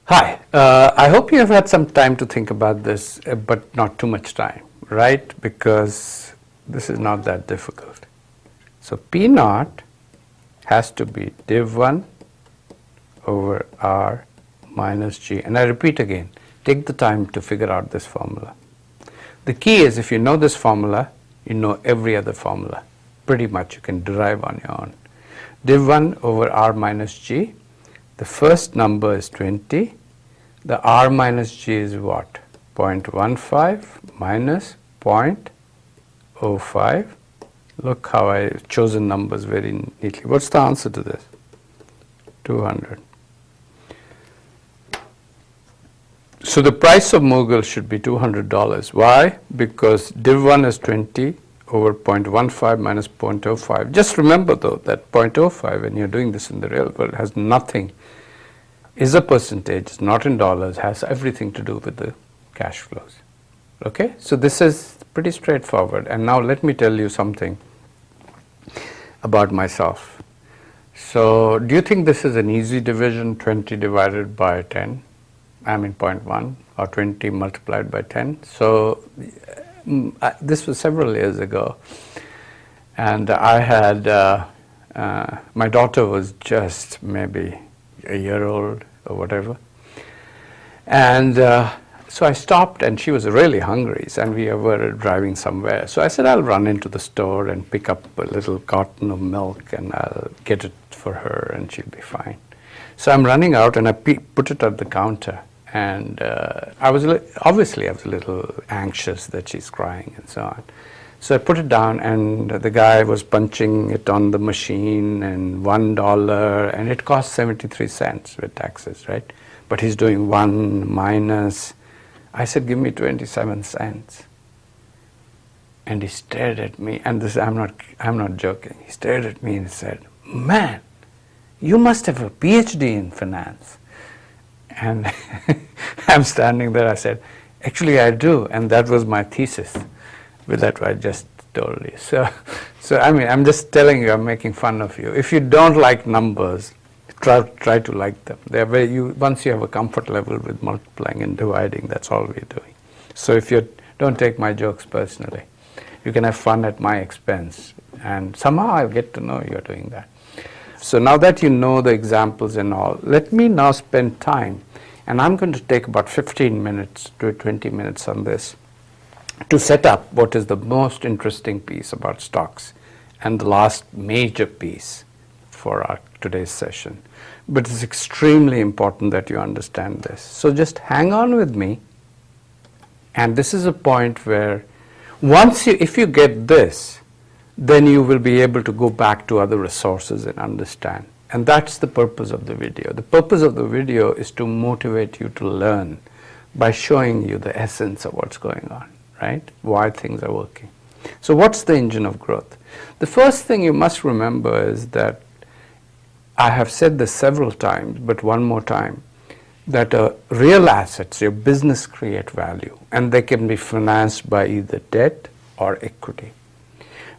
Hi, I hope you have had some time to think about this, but not too much time, right? Because this is not that difficult. So P naught has to be div 1 over R minus G. And I repeat again, take the time to figure out this formula. The key is if you know this formula, you know every other formula. Pretty much you can derive on your own. Div 1 over R minus G. The first number is 20. The R minus G is what? 0.15 minus 0.05. Look how I've chosen numbers very neatly. What's the answer to this? 200. So the price of Moogle should be $200. Why? Because div 1 is 20 over 0.15 minus 0.05. Just remember though that 0.05 when you're doing this in the real world has nothing, is a percentage, it's not in dollars, has everything to do with the cash flows. Okay, so this is pretty straightforward. And now let me tell you something about myself. So do you think this is an easy division, 20 divided by 10? I mean 0.1 or 20 multiplied by 10. So this was several years ago, and I had my daughter was just maybe a year old or whatever, and so I stopped, and she was really hungry, and we were driving somewhere. So I said, I'll run into the store and pick up a little carton of milk, and I'll get it for her, and she'll be fine. So I'm running out, and I put it at the counter. And obviously I was a little anxious that she's crying and so on. So I put it down, and the guy was punching it on the machine, and $1, and it cost 73 cents with taxes, right? But he's doing 1 minus. I said, give me 27 cents. And he stared at me, and this I'm not joking. He stared at me and said, man, you must have a PhD in finance. And I'm standing there, I said, actually I do, and that was my thesis. With that I just told you. So I mean, I'm just telling you, I'm making fun of you. If you don't like numbers, try to like them. They're once you have a comfort level with multiplying and dividing, that's all we're doing. So if you don't take my jokes personally, you can have fun at my expense, and somehow I'll get to know you're doing that. So now that you know the examples and all, let me now spend time, and I'm going to take about 15 minutes to 20 minutes on this to set up what is the most interesting piece about stocks and the last major piece for our today's session. But it's extremely important that you understand this. So just hang on with me, and this is a point where if you get this, then you will be able to go back to other resources and understand. And that's the purpose of the video. The purpose of the video is to motivate you to learn by showing you the essence of what's going on, right? Why things are working. So what's the engine of growth? The first thing you must remember is that, I have said this several times, but one more time, that real assets, your business, create value, and they can be financed by either debt or equity.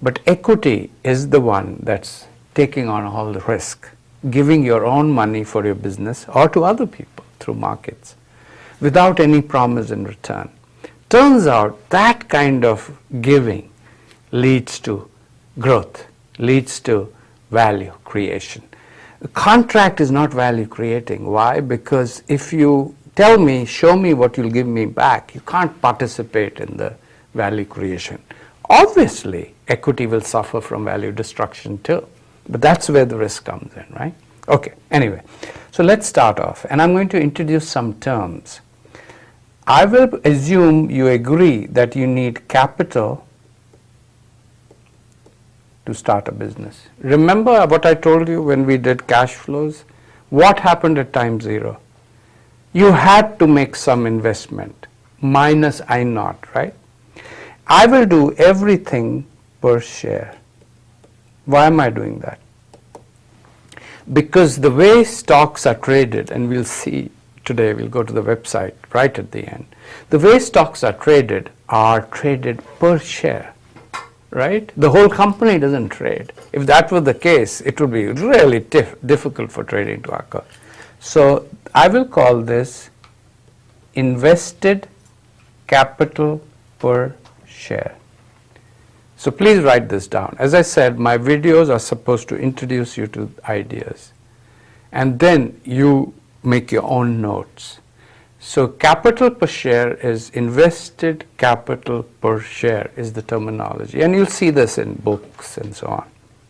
But equity is the one that's taking on all the risk, giving your own money for your business or to other people through markets without any promise in return. Turns out that kind of giving leads to growth, leads to value creation. A contract is not value creating. Why? Because if you tell me, show me what you'll give me back, you can't participate in the value creation. Obviously, equity will suffer from value destruction too, but that's where the risk comes in, right? Okay, anyway, so let's start off, and I'm going to introduce some terms. I will assume you agree that you need capital to start a business. Remember what I told you when we did cash flows? What happened at time 0? You had to make some investment, minus I naught, right? I will do everything per share. Why am I doing that? Because the way stocks are traded, and we'll see today, we'll go to the website right at the end. The way stocks are traded per share, right? The whole company doesn't trade. If that were the case, it would be really difficult for trading to occur. So I will call this invested capital per share. So please write this down. As I said, my videos are supposed to introduce you to ideas, and then you make your own notes. So capital per share is invested capital per share is the terminology, and you'll see this in books and so on.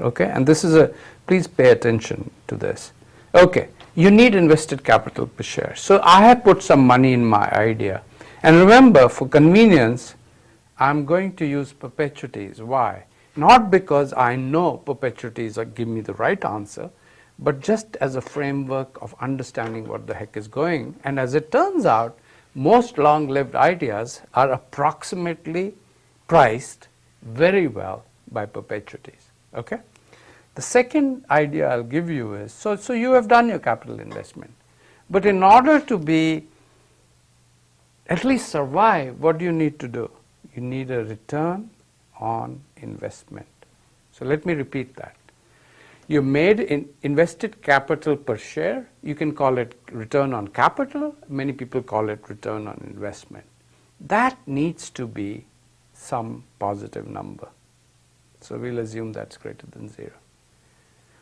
Okay, and this is please pay attention to this. Okay, you need invested capital per share. So I have put some money in my idea, and remember, for convenience, I'm going to use perpetuities. Why? Not because I know perpetuities give me the right answer, but just as a framework of understanding what the heck is going. And as it turns out, most long-lived ideas are approximately priced very well by perpetuities. Okay? The second idea I'll give you is, so you have done your capital investment, but in order to at least survive, what do you need to do? You need a return on investment. So let me repeat that. You made invested capital per share. You can call it return on capital. Many people call it return on investment. That needs to be some positive number. So we'll assume that's greater than 0.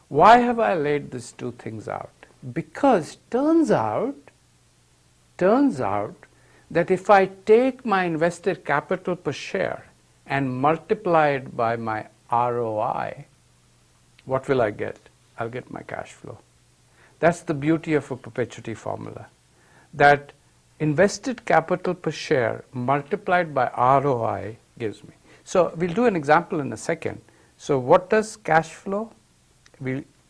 Why have I laid these two things out? Because turns out that if I take my invested capital per share and multiply it by my ROI, what will I get? I'll get my cash flow. That's the beauty of a perpetuity formula, that invested capital per share multiplied by ROI gives me. So we'll do an example in a second. So what does cash flow?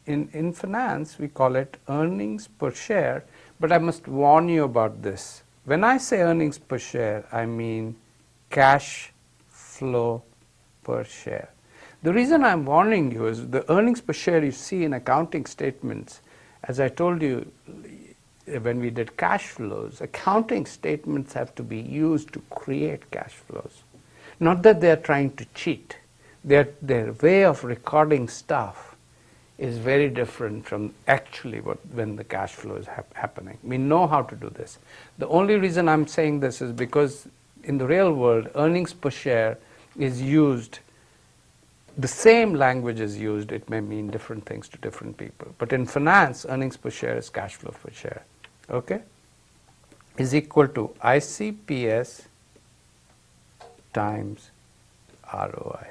In finance, we call it earnings per share, but I must warn you about this. When I say earnings per share, I mean cash flow per share. The reason I'm warning you is the earnings per share you see in accounting statements, as I told you when we did cash flows, accounting statements have to be used to create cash flows. Not that they're trying to cheat. Their way of recording stuff is very different from actually when the cash flow is happening. We know how to do this. The only reason I'm saying this is because in the real world, earnings per share is used, the same language is used, it may mean different things to different people. But in finance, earnings per share is cash flow per share. Okay? Is equal to ICPS times ROI.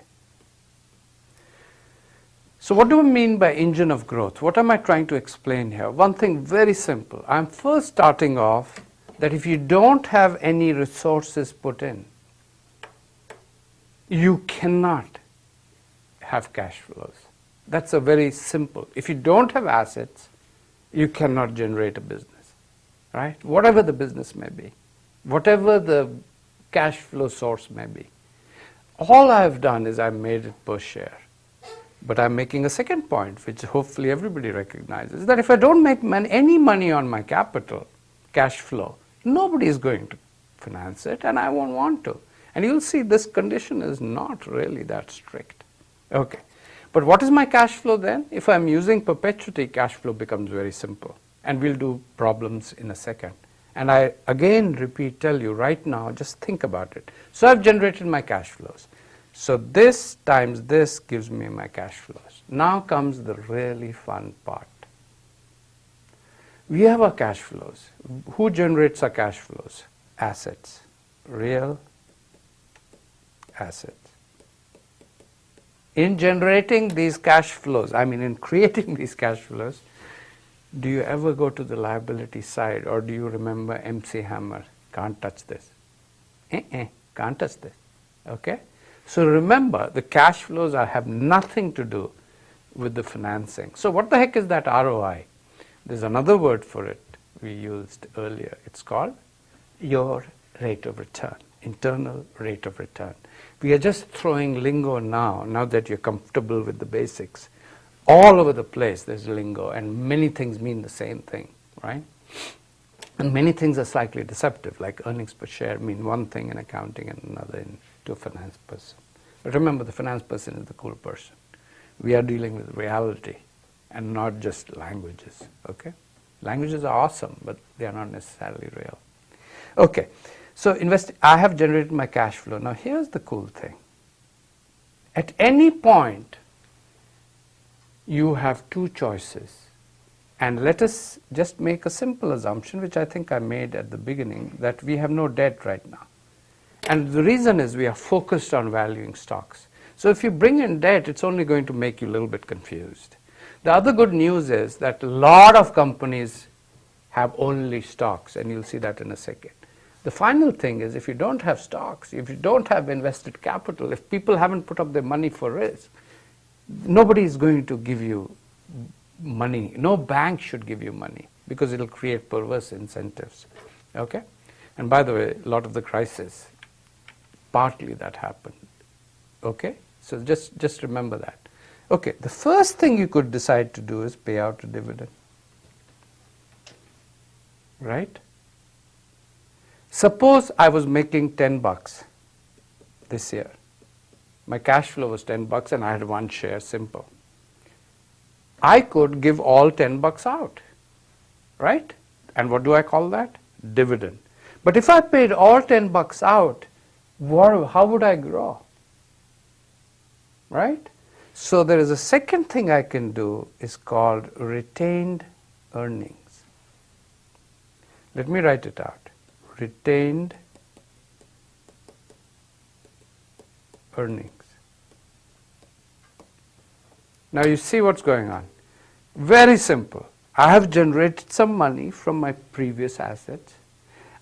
So what do I mean by engine of growth? What am I trying to explain here? One thing very simple. I'm first starting off that if you don't have any resources put in, you cannot have cash flows. That's a very simple. If you don't have assets, you cannot generate a business, right? Whatever the business may be, whatever the cash flow source may be. All I've done is I've made it per share. But I'm making a second point, which hopefully everybody recognizes, that if I don't make any money on my capital, cash flow, nobody is going to finance it, and I won't want to. And you'll see this condition is not really that strict. Okay. But what is my cash flow then? If I'm using perpetuity, cash flow becomes very simple. And we'll do problems in a second. And I again tell you right now, just think about it. So I've generated my cash flows. So this times this gives me my cash flows. Now comes the really fun part. We have our cash flows. Who generates our cash flows? Assets. Real assets. In generating these cash flows, in creating these cash flows, do you ever go to the liability side, or do you remember MC Hammer? Can't touch this. Can't touch this. Okay? So remember, the cash flows have nothing to do with the financing. So what the heck is that ROI? There's another word for it we used earlier. It's called your rate of return, internal rate of return. We are just throwing lingo now that you're comfortable with the basics. All over the place there's lingo, and many things mean the same thing, right? And many things are slightly deceptive, like earnings per share mean one thing in accounting and another to a finance person. But remember, the finance person is the cool person. We are dealing with reality and not just languages, okay? Languages are awesome, but they are not necessarily real. Okay, so I have generated my cash flow. Now here's the cool thing. At any point, you have two choices. And let us just make a simple assumption, which I think I made at the beginning, that we have no debt right now. And the reason is we are focused on valuing stocks. So if you bring in debt, it's only going to make you a little bit confused. The other good news is that a lot of companies have only stocks, and you'll see that in a second. The final thing is, if you don't have stocks, if you don't have invested capital, if people haven't put up their money for risk, nobody is going to give you money. No bank should give you money, because it'll create perverse incentives. Okay? And by the way, a lot of the crisis, partly that happened. Okay? So just remember that. Okay, the first thing you could decide to do is pay out a dividend. Right? Suppose I was making $10 this year. My cash flow was $10 and I had one share, simple. I could give all $10 out, right? And what do I call that? Dividend. But if I paid all $10 out, how would I grow? Right? So there is a second thing I can do, is called retained earnings. Let me write it out. Retained earnings. Now you see what's going on. Very simple. I have generated some money from my previous assets.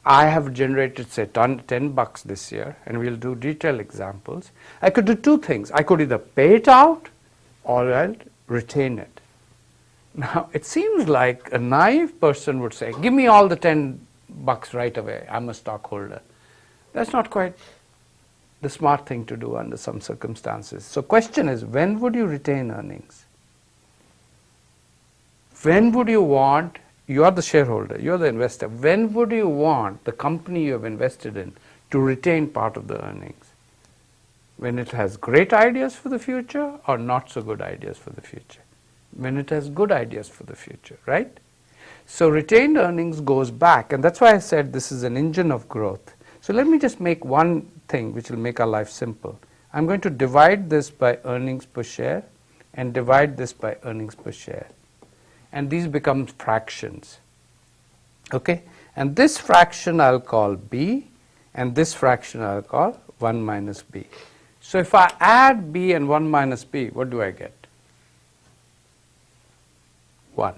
I have generated, say, $10 this year, and we'll do detailed examples. I could do two things. I could either pay it out or I'll retain it. Now, it seems like a naive person would say, give me all the $10 right away. I'm a stockholder. That's not quite the smart thing to do under some circumstances. So question is, when would you retain earnings? When would you want, you are the shareholder, you are the investor, when would you want the company you have invested in to retain part of the earnings? When it has great ideas for the future or not so good ideas for the future? When it has good ideas for the future, right? So retained earnings goes back, and that's why I said this is an engine of growth. So let me just make one thing which will make our life simple. I'm going to divide this by earnings per share and divide this by earnings per share. And these become fractions. Okay? And this fraction I'll call B, and this fraction I'll call 1 minus B. So if I add B and 1 minus B, what do I get? 1.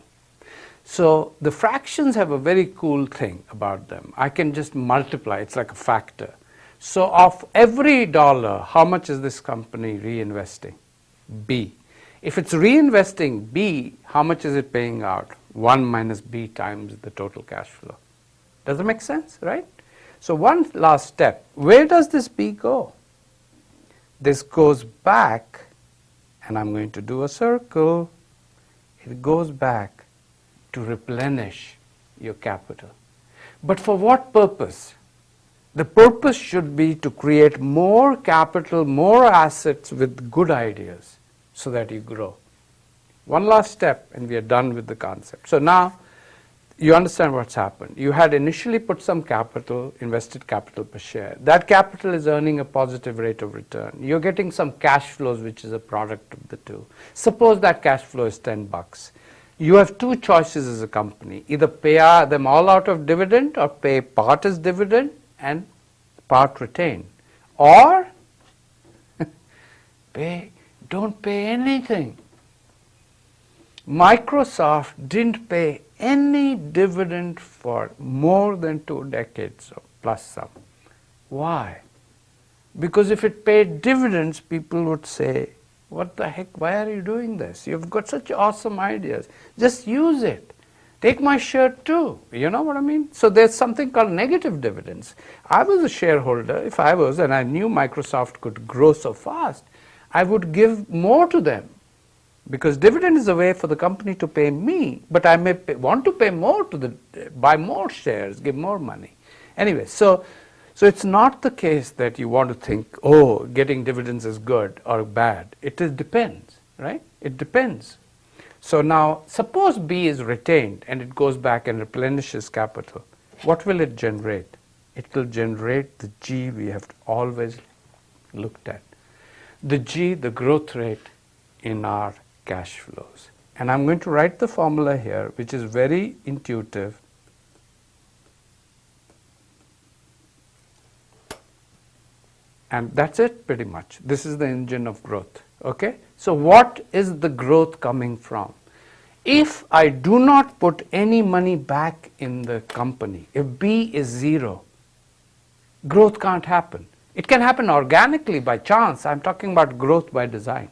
So the fractions have a very cool thing about them. I can just multiply, it's like a factor. So of every dollar, how much is this company reinvesting? B. If it's reinvesting B, how much is it paying out? 1 minus B times the total cash flow. Does that make sense, right? So one last step. Where does this B go? This goes back, and I'm going to do a circle. It goes back to replenish your capital. But for what purpose? The purpose should be to create more capital, more assets with good ideas so that you grow. One last step and we are done with the concept. So now you understand what's happened. You had initially put some capital, invested capital per share. That capital is earning a positive rate of return. You're getting some cash flows which is a product of the two. Suppose that cash flow is $10. You have two choices as a company. Either pay them all out of dividend or pay part as dividend and part retain. Or don't pay anything. Microsoft didn't pay any dividend for more than 2 decades or plus some. Why? Because if it paid dividends, people would say, what the heck, why are you doing this? You've got such awesome ideas. Just use it. Take my shirt too. You know what I mean? So there's something called negative dividends. I was a shareholder, if I was, and I knew Microsoft could grow so fast, I would give more to them. Because dividend is a way for the company to pay me, but I may want to pay more to buy more shares, give more money. Anyway, so it's not the case that you want to think, oh, getting dividends is good or bad. It depends, right? It depends. So now, suppose B is retained and it goes back and replenishes capital. What will it generate? It will generate the G we have always looked at. The G, the growth rate in our cash flows. And I'm going to write the formula here, which is very intuitive. And that's it pretty much. This is the engine of growth. Okay? So what is the growth coming from? If I do not put any money back in the company, if B is 0, growth can't happen. It can happen organically by chance. I'm talking about growth by design.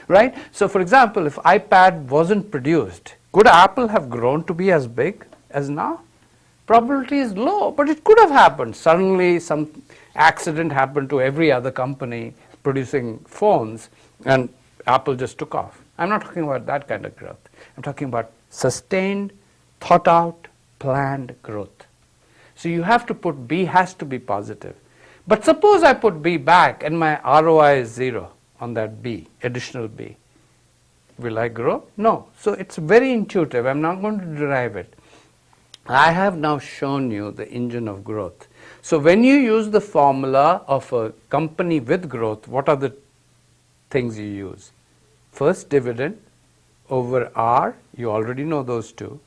Right? So for example, if iPad wasn't produced, could Apple have grown to be as big as now? Probability is low, but it could have happened. Suddenly some accident happened to every other company producing phones and Apple just took off. I'm not talking about that kind of growth. I'm talking about sustained, thought out, planned growth. So you have to put B has to be positive. But suppose I put B back and my ROI is 0 on that B, additional B. Will I grow? No. So it's very intuitive. I'm not going to derive it. I have now shown you the engine of growth. So when you use the formula of a company with growth, what are the things you use? First, dividend over R, you already know those two,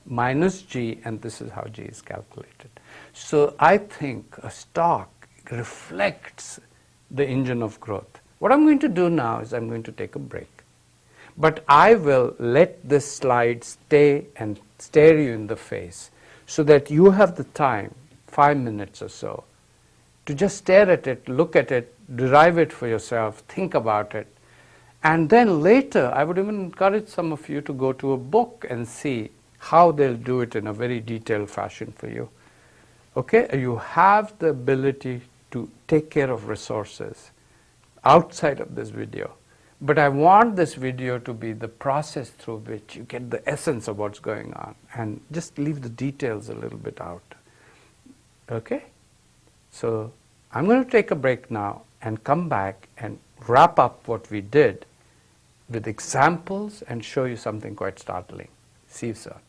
minus G, and this is how G is calculated. So I think a stock reflects the engine of growth. What I'm going to do now is I'm going to take a break. But I will let this slide stay and stare you in the face so that you have the time, 5 minutes or so, to just stare at it, look at it, derive it for yourself, think about it. And then later, I would even encourage some of you to go to a book and see how they'll do it in a very detailed fashion for you. Okay? You have the ability to take care of resources outside of this video. But I want this video to be the process through which you get the essence of what's going on and just leave the details a little bit out. Okay? So I'm going to take a break now and come back and wrap up what we did with examples and show you something quite startling. See you soon.